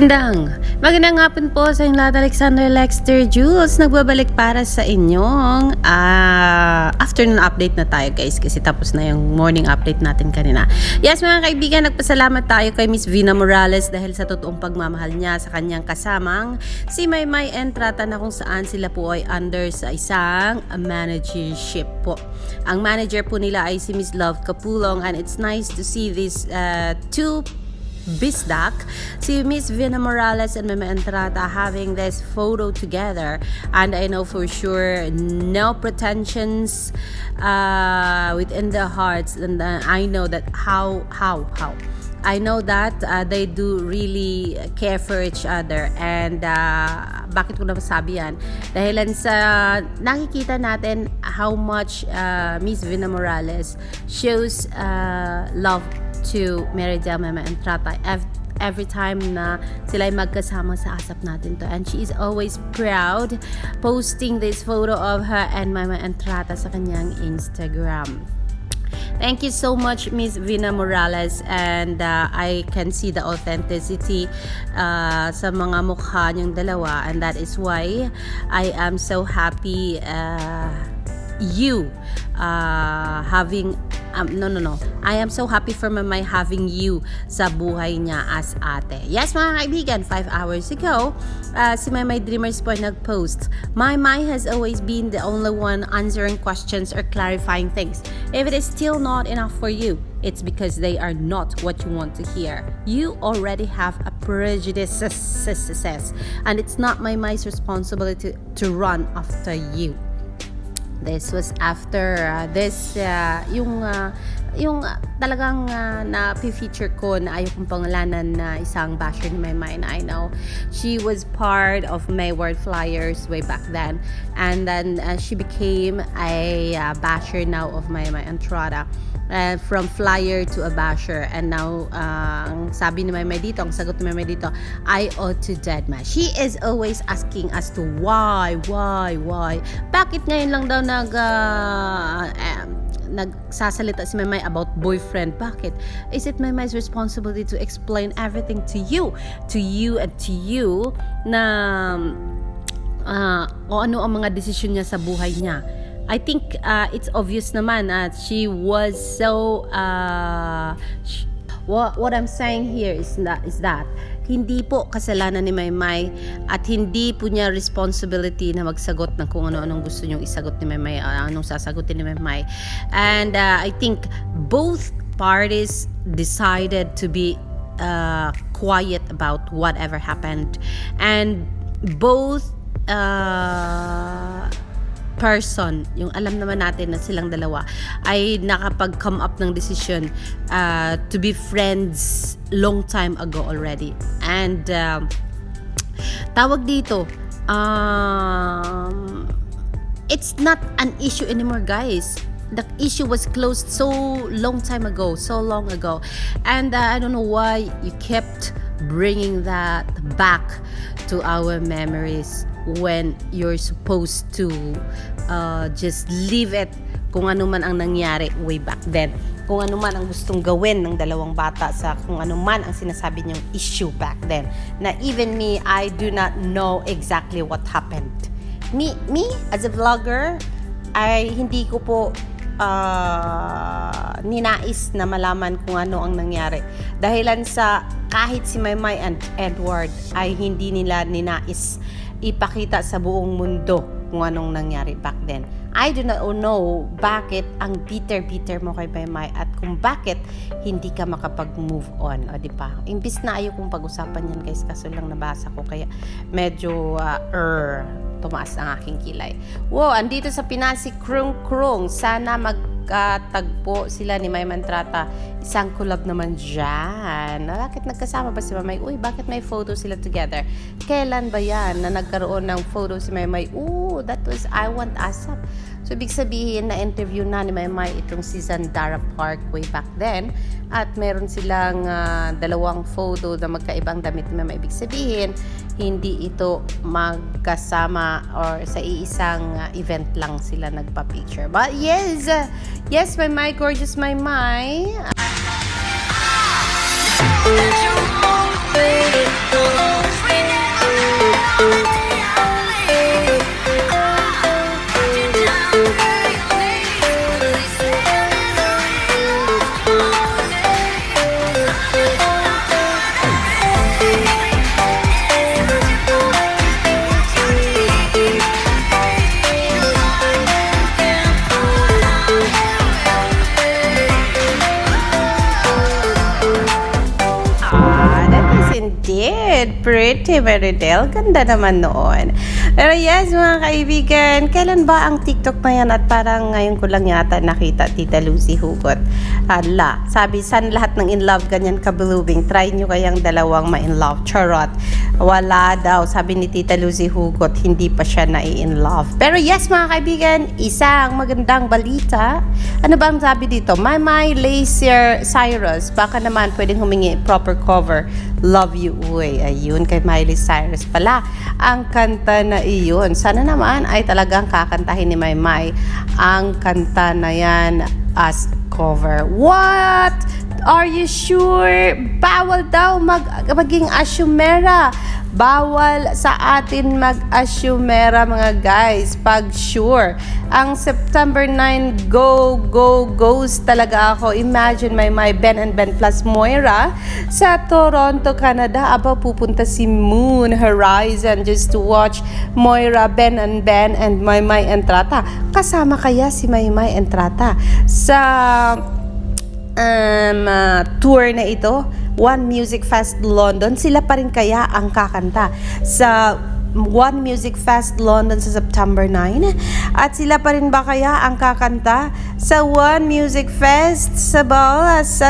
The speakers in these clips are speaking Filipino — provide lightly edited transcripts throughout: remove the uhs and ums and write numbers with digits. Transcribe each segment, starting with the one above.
Magandang hapon po sa inyong lahat. Alexander Lexter Jules nagbabalik para sa inyong afternoon update na tayo, guys, kasi tapos na yung morning update natin kanina. Yes, mga kaibigan, nagpasalamat tayo kay Miss Vina Morales dahil sa totoong pagmamahal niya sa kanyang kasamang si Maymay Entrata, na kung saan sila po ay under sa isang managership po. Ang manager po nila ay si Miss Love Capulong, and it's nice to see these two Bisdak, si Miss Vina Morales and Maymay Entrata having this photo together, and I know for sure no pretensions within their hearts, and I know that how I know that they do really care for each other. And bakit ko nasabi yan? Dahilan sa nakikita natin how much Miss Vina Morales shows love to Meridel Maymay Entrata every time na sila ay magkasama sa asap natin to, and she is always proud posting this photo of her and Maymay Entrata sa kanyang Instagram. Thank you so much, Miss Vina Morales, and I can see the authenticity sa mga mukha niyong dalawa, and that is why I am so happy you having I am so happy for Maymay having you sa buhay niya as ate. Yes, mga kaibigan, 5 hours ago, si Maymay Dreamers po nag-post, Maymay has always been the only one answering questions or clarifying things. If it is still not enough for you, it's because they are not what you want to hear. You already have a prejudice, and it's not Maymay's responsibility to run after you. This was after yung talagang na-feature ko na ayaw kong pangalanan na isang basher ni Maymay, na I know she was part of Mayward Flyers way back then, and then she became a basher now of Maymay Entrata. From flyer to a basher, and now ang sabi ni Maymay dito, ang sagot ni Maymay dito, I ought to dead man. She is always asking as to why bakit ngayon lang daw nagsasalita si Maymay about boyfriend. Bakit? Is it Maymay's responsibility to explain everything to you and to you na o ano ang mga desisyon niya sa buhay niya? I think it's obvious naman that she was so what I'm saying here is that hindi po kasalanan ni Maymay, at hindi po niya responsibility na magsagot ng kung ano-anong gusto niyong isagot ni Maymay, anong sasagutin ni Maymay. And I think both parties decided to be quiet about whatever happened, and both person, yung alam naman natin na silang dalawa ay nakapag-come up ng decision to be friends long time ago already. And tawag dito, it's not an issue anymore, guys. The issue was closed so long ago, and I don't know why you kept bringing that back to our memories when you're supposed to just leave it, kung ano man ang nangyari way back then, kung ano man ang gustong gawin ng dalawang bata, sa kung ano man ang sinasabi niyong issue back then, na even me, I do not know exactly what happened. Me as a vlogger, ay hindi ko po ninais na malaman kung ano ang nangyari, dahilan sa kahit si Maymay and Edward ay hindi nila ninais ipakita sa buong mundo kung anong nangyari back then. I do not know bakit ang bitter mo kay Maymay, at kung bakit hindi ka makapag-move on, o di ba? Imbis na ayaw kong pag-usapan yan, guys, kaso lang nabasa ko, kaya medyo tumaas ang aking kilay. Wow, andito sa Pinas si Krung. Sana magkatagpo sila ni Maymay Entrata. Isang collab naman dyan. Bakit nagkasama ba si Maymay? Uy, bakit may photo sila together? Kailan ba yan na nagkaroon ng photo si Maymay? That was I Want ASAP. So, ibig sabihin na interview na ni Maymay itong si Zandara Park way back then, at meron silang dalawang photo na magkaibang damit ni Maymay. Ibig sabihin, hindi ito magkasama or sa iisang event lang sila nagpa-picture. But yes, Maymay, gorgeous Maymay. right. Pretty Meridel. Ganda naman noon. Pero yes, mga kaibigan, kailan ba ang TikTok na yan? At parang ngayon ko lang yata nakita Tita Lucy Hugot. Hala, sabi, san lahat ng in love ganyan kabulubing? Try nyo kayang dalawang ma-in love. Charot. Wala daw. Sabi ni Tita Lucy Hugot, hindi pa siya na-in love. Pero yes, mga kaibigan, isang magandang balita. Ano ba ang sabi dito? My Laser Cyrus. Baka naman pwedeng humingi proper cover. Love You. Uy, ayun kay Miley Cyrus pala ang kanta na iyon. Sana naman ay talagang kakantahin ni Maymay ang kanta na yan as cover. What? Are you sure? Bawal daw maging asyumera. Bawal sa atin mag-asyumera, mga guys, pag sure. Ang September 9, goes talaga ako. Imagine my Ben and Ben plus Moira sa Toronto, Canada. Aba, pupunta si Moon Horizon just to watch Moira, Ben and Maymay Entrata. Kasama kaya si Maymay Entrata sa tour na ito? One Music Fest London, sila pa rin kaya ang kakanta sa One Music Fest London sa September 9? At sila pa rin ba kaya ang kakanta sa One Music Fest sa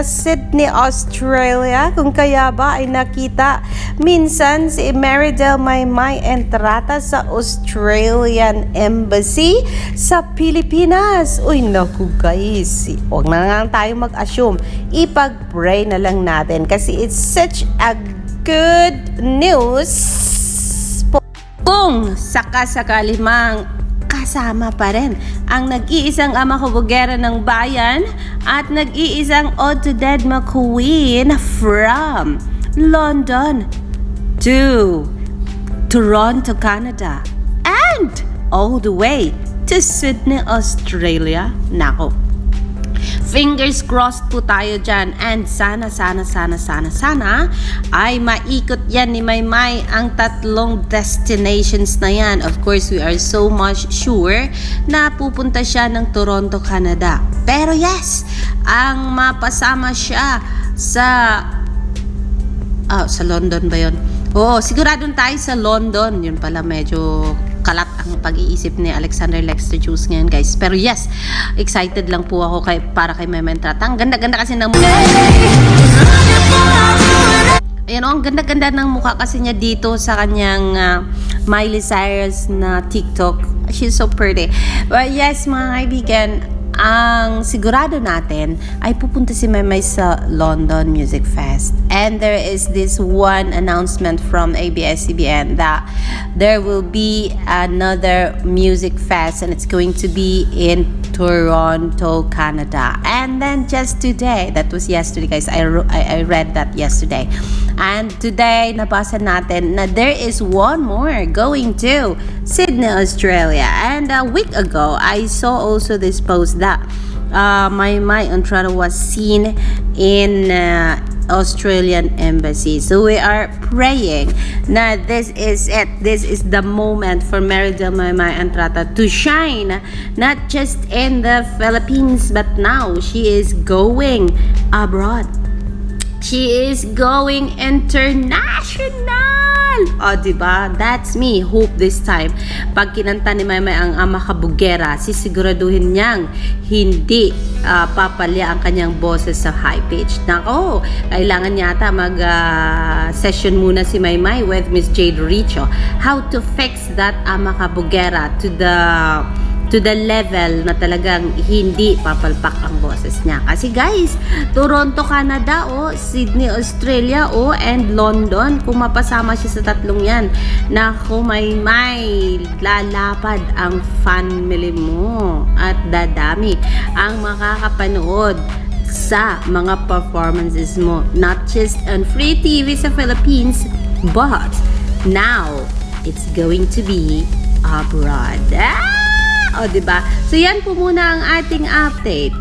Sydney, Australia? Kung kaya ba ay nakita minsan si Meridel Maymay Entrata sa Australian Embassy sa Pilipinas. Uy, naku guys, huwag na lang tayo mag-assume. Ipag-pray na lang natin kasi it's such a good news. Kung sakasakali mang kasama pa rin ang nag-iisang ama kabugera ng bayan at nag-iisang Ode to Dead McQueen from London to Toronto, Canada and all the way to Sydney, Australia. Nako, fingers crossed po tayo dyan and sana ay maikot yan ni Maymay ang tatlong destinations na yan. Of course, we are so much sure na pupunta siya ng Toronto, Canada. Pero yes, ang mapasama siya sa London ba yun? Oo, siguradong tayo sa London. Yun pala, medyo kalat ang pag-iisip ni Alexander Lexter Juice ngayon, guys. Pero yes, excited lang po ako para kay Maymay Entrata. Ang ganda-ganda kasi ng mukha. Ayan, ang ganda-ganda ng mukha kasi niya dito sa kanyang Miley Cyrus na TikTok. She's so pretty. But yes, mga kaibigan, ang sigurado natin ay pupunta si Maymay sa London Music Fest. And there is this one announcement from ABS-CBN that there will be another music fest and it's going to be in Toronto, Canada. And then just today, that was yesterday guys, I read that yesterday. And today, nabasa natin na there is one more going to Sydney, Australia. And a week ago, I saw also this post that Maymay Entrata was seen in Australian Embassy. So we are praying na this is it. This is the moment for Meridel Maymay Entrata to shine, not just in the Philippines, but now she is going abroad. She is going international. O, diba? That's me. Hope this time. Pag kinanta ni Maymay ang ama kabugera, sisiguraduhin niyang hindi papalya ang kanyang boses sa high pitch. Nako, kailangan yata mag-session muna si Maymay with Miss Jade Richo. How to fix that ama kabugera to the level na talagang hindi papalpak ang boses niya. Kasi guys, Toronto, Canada, Sydney, Australia, and London, kung mapasama siya sa tatlong yan, naku, Maymay, lalapad ang family mo at dadami ang makakapanood sa mga performances mo. Not just on free TV sa Philippines, but now, it's going to be abroad. O, diba? So, yan po muna ang ating update